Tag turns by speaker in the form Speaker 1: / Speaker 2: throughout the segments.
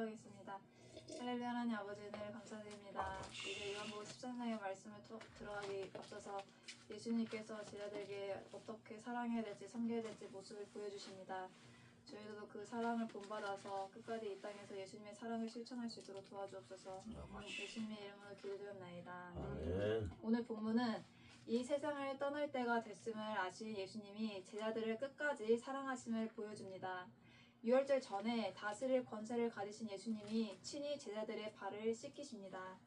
Speaker 1: 기도하겠습니다. 할렐루야. 하나님 아버지 은혜를 감사드립니다. 이제 요한복음 13장의 말씀을 들어가기 앞서서 예수님께서 제자들에게 어떻게 사랑해야 될지 섬겨야 될지 모습을 보여주십니다. 저희도 그 사랑을 본받아서 끝까지 이 땅에서 예수님의 사랑을 실천할 수 있도록 도와주옵소서. 예수님의 이름으로 기도드렸나이다.
Speaker 2: 아멘.
Speaker 1: 오늘 본문은 이 세상을 떠날 때가 됐음을 아신 예수님이 제자들을 끝까지 사랑하심을 보여줍니다. 유월절 전에 다스릴 권세를 가지신 예수님이 친히 제자들의 발을 씻기십니다.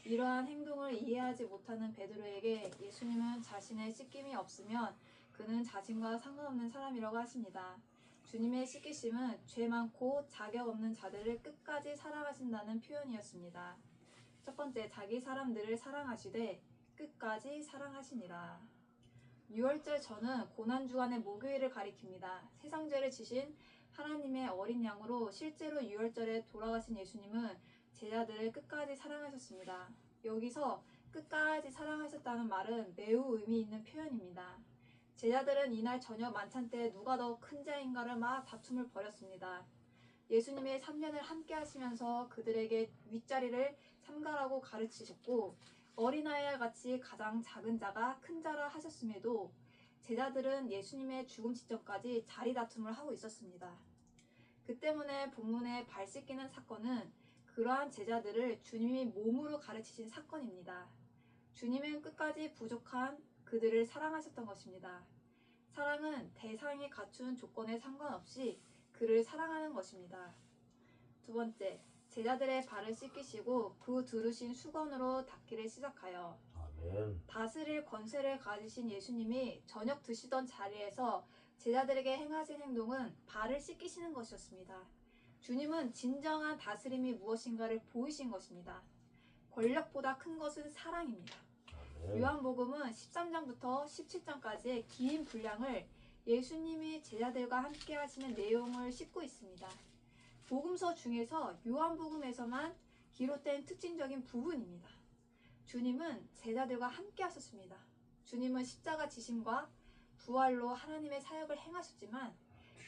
Speaker 1: 이러한 행동을 이해하지 못하는 베드로에게 예수님은 자신의 씻김이 없으면 그는 자신과 상관없는 사람이라고 하십니다. 주님의 씻기심은 죄 많고 자격 없는 자들을 끝까지 사랑하신다는 표현이었습니다. 첫 번째, 자기 사람들을 사랑하시되 끝까지 사랑하시니라. 유월절 전은 고난주간의 목요일을 가리킵니다. 세상 죄를 지신 하나님의 어린 양으로 실제로 유월절에 돌아가신 예수님은 제자들을 끝까지 사랑하셨습니다. 여기서 끝까지 사랑하셨다는 말은 매우 의미 있는 표현입니다. 제자들은 이날 저녁 만찬 때 누가 더 큰 자인가를 막 다툼을 벌였습니다. 예수님의 3년을 함께 하시면서 그들에게 윗자리를 삼가라고 가르치셨고 어린아이와 같이 가장 작은 자가 큰 자라 하셨음에도 제자들은 예수님의 죽음 직전까지 자리 다툼을 하고 있었습니다. 그 때문에 본문의 발 씻기는 사건은 그러한 제자들을 주님이 몸으로 가르치신 사건입니다. 주님은 끝까지 부족한 그들을 사랑하셨던 것입니다. 사랑은 대상이 갖춘 조건에 상관없이 그를 사랑하는 것입니다. 두 번째, 제자들의 발을 씻기시고 그 두르신 수건으로 닦기를 시작하여
Speaker 2: 아멘.
Speaker 1: 다스릴 권세를 가지신 예수님이 저녁 드시던 자리에서 제자들에게 행하신 행동은 발을 씻기시는 것이었습니다. 주님은 진정한 다스림이 무엇인가를 보이신 것입니다. 권력보다 큰 것은 사랑입니다.
Speaker 2: 아멘.
Speaker 1: 요한복음은 13장부터 17장까지의 긴 분량을 예수님이 제자들과 함께 하시는 내용을 싣고 있습니다. 복음서 중에서 요한복음에서만 기록된 특징적인 부분입니다. 주님은 제자들과 함께 하셨습니다. 주님은 십자가 지심과 부활로 하나님의 사역을 행하셨지만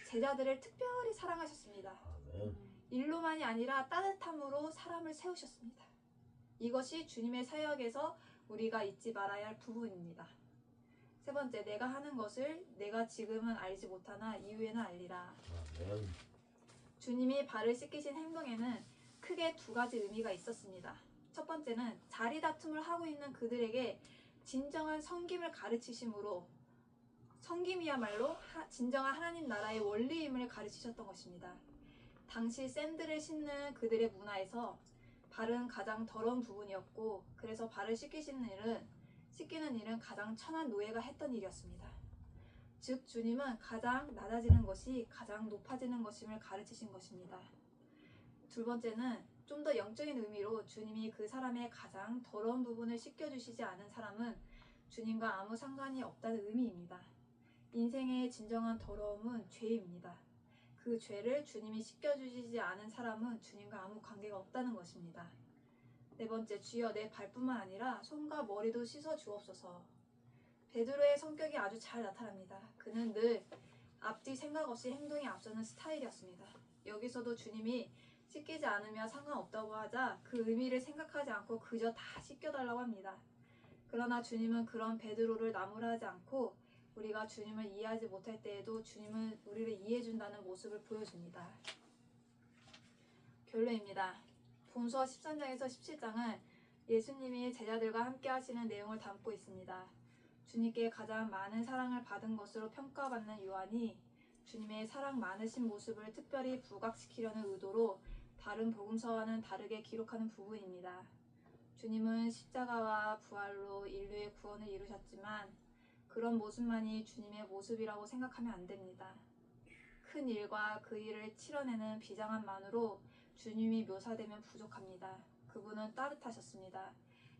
Speaker 1: 제자들을 특별히 사랑하셨습니다.
Speaker 2: 아멘.
Speaker 1: 일로만이 아니라 따뜻함으로 사람을 세우셨습니다. 이것이 주님의 사역에서 우리가 잊지 말아야 할 부분입니다. 세 번째, 내가 하는 것을 내가 지금은 알지 못하나 이후에는 알리라.
Speaker 2: 아멘.
Speaker 1: 주님이 발을 씻기신 행동에는 크게 두 가지 의미가 있었습니다. 첫 번째는 자리 다툼을 하고 있는 그들에게 진정한 섬김을 가르치심으로 섬김이야말로 진정한 하나님 나라의 원리임을 가르치셨던 것입니다. 당시 샌들을 신는 그들의 문화에서 발은 가장 더러운 부분이었고 그래서 발을 씻기는 일은 가장 천한 노예가 했던 일이었습니다. 즉 주님은 가장 낮아지는 것이 가장 높아지는 것임을 가르치신 것입니다. 두 번째는 좀 더 영적인 의미로 주님이 그 사람의 가장 더러운 부분을 씻겨주시지 않은 사람은 주님과 아무 상관이 없다는 의미입니다. 인생의 진정한 더러움은 죄입니다. 그 죄를 주님이 씻겨주시지 않은 사람은 주님과 아무 관계가 없다는 것입니다. 네 번째, 주여 내 발뿐만 아니라 손과 머리도 씻어 주옵소서. 베드로의 성격이 아주 잘 나타납니다. 그는 늘 앞뒤 생각 없이 행동이 앞서는 스타일이었습니다. 여기서도 주님이 씻기지 않으면 상관없다고 하자 그 의미를 생각하지 않고 그저 다 씻겨달라고 합니다. 그러나 주님은 그런 베드로를 나무라하지 않고 우리가 주님을 이해하지 못할 때에도 주님은 우리를 이해해준다는 모습을 보여줍니다. 결론입니다. 본서 13장에서 17장은 예수님이 제자들과 함께 하시는 내용을 담고 있습니다. 주님께 가장 많은 사랑을 받은 것으로 평가받는 요한이 주님의 사랑 많으신 모습을 특별히 부각시키려는 의도로 다른 복음서와는 다르게 기록하는 부분입니다. 주님은 십자가와 부활로 인류의 구원을 이루셨지만 그런 모습만이 주님의 모습이라고 생각하면 안 됩니다. 큰 일과 그 일을 치러내는 비장함만으로 주님이 묘사되면 부족합니다. 그분은 따뜻하셨습니다.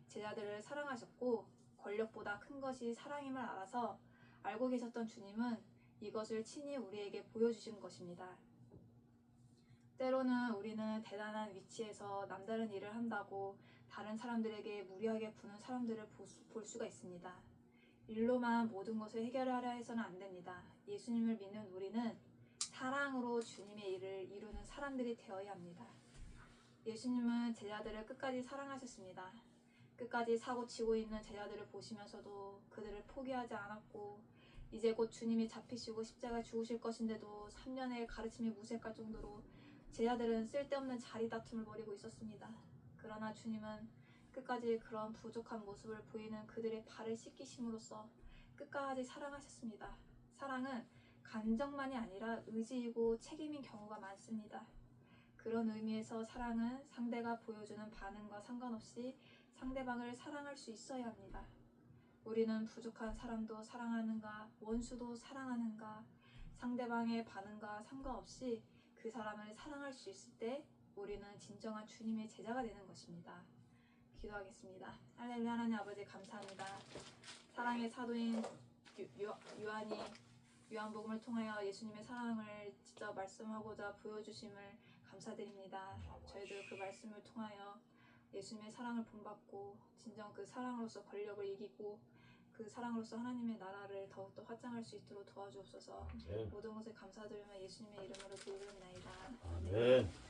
Speaker 1: 제자들을 사랑하셨고 권력보다 큰 것이 사랑임을 알아서 알고 계셨던 주님은 이것을 친히 우리에게 보여주신 것입니다. 때로는 우리는 대단한 위치에서 남다른 일을 한다고 다른 사람들에게 무리하게 구는 사람들을 볼 수가 있습니다. 일로만 모든 것을 해결하려 해서는 안 됩니다. 예수님을 믿는 우리는 사랑으로 주님의 일을 이루는 사람들이 되어야 합니다. 예수님은 제자들을 끝까지 사랑하셨습니다. 끝까지 사고치고 있는 제자들을 보시면서도 그들을 포기하지 않았고 이제 곧 주님이 잡히시고 십자가에 죽으실 것인데도 3년의 가르침이 무색할 정도로 제자들은 쓸데없는 자리 다툼을 벌이고 있었습니다. 그러나 주님은 끝까지 그런 부족한 모습을 보이는 그들의 발을 씻기심으로써 끝까지 사랑하셨습니다. 사랑은 감정만이 아니라 의지이고 책임인 경우가 많습니다. 그런 의미에서 사랑은 상대가 보여주는 반응과 상관없이 상대방을 사랑할 수 있어야 합니다. 우리는 부족한 사람도 사랑하는가, 원수도 사랑하는가, 상대방의 반응과 상관없이 그 사람을 사랑할 수 있을 때 우리는 진정한 주님의 제자가 되는 것입니다. 기도하겠습니다. 할렐루야. 하나님 아버지 감사합니다. 사랑의 사도인 요한이 요한복음을 통하여 예수님의 사랑을 직접 말씀하고자 보여주심을 감사드립니다. 저희들 그 말씀을 통하여 예수님의 사랑을 본받고 진정 그 사랑으로서 권력을 이기고 그 사랑으로서 하나님의 나라를 더욱더 확장할 수 있도록 도와주옵소서.
Speaker 2: 아멘.
Speaker 1: 모든 것을 감사드리며 예수님의 이름으로 기도드립니다.
Speaker 2: 아멘.